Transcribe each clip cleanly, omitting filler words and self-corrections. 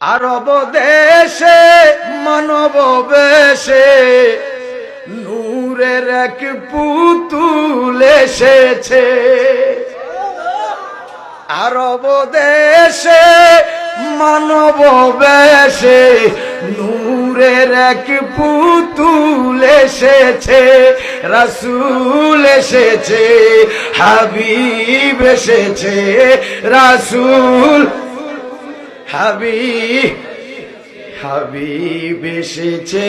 আরব দেশে মানব বেশে নূরের এক পুতুল এসেছে। আরব দেশে মানব বেশে নূরের এক পুতুল এসেছে। রাসূল এসেছে, হাবিব এসেছে, রাসূল হাবিব এসেছে,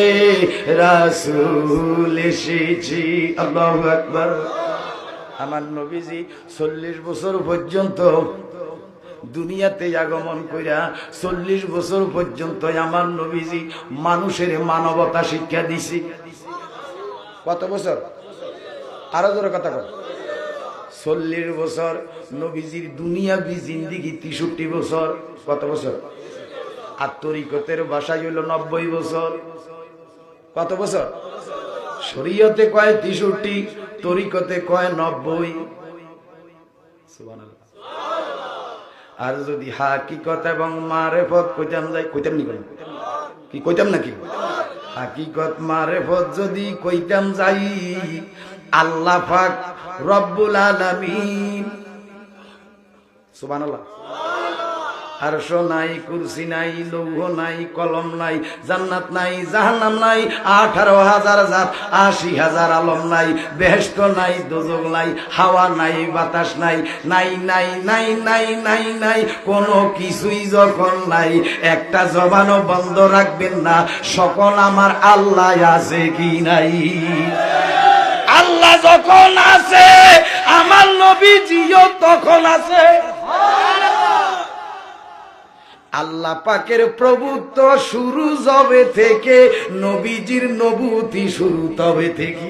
রাসূল এসেছে। আল্লাহু আকবার। আমার নবীজি 40 বছর পর্যন্ত দুনিয়াতে আগমন কইরা 40 বছর পর্যন্ত আমার নবীজি মানুষের মানবতা শিক্ষা দিছি। কত বছর? আরো জোরে কথা কর। 40 বছর। নবীজির দুনিয়াবি জিন্দেগি 63 বছর। কত বছর? আর তরিকতের ভাষায় হইল 90 বছর। কত বছর? শরীয়তে কয় 63, তরিকতে কয় 90। সুবহানাল্লাহ। আর যদি হাকিকত এবং মারেফত কইতাম যাই, কইতাম নি কোন কি কইতাম নাকি? হাকিকত মারেফত যদি কইতাম যাই, আল্লাহ পাক রব্বুল আলামিন, সুবহানাল্লাহ, আরশ নাই, কুরসি নাই, লৌহ নাই, কলম নাই, জান্নাত নাই, জাহান্নাম নাই, 18,000 জাত, 80,000 আলম নাই, বেহেশত নাই, দোজখ নাই, হাওয়া নাই, বাতাস নাই, নাই নাই নাই নাই নাই নাই, কোনো কিছুই যখন নাই, একটা জবানও বন্ধ রাখবেন না, সকল আমার আল্লাহ আছে কি নাই? আল্লাহ যখন আছে, আমার নবীজিও তখন আছে। আল্লাহ পাকের প্রভুত্ব শুরু যবে থেকে, নবীজির নবুতি শুরু তবে থেকে।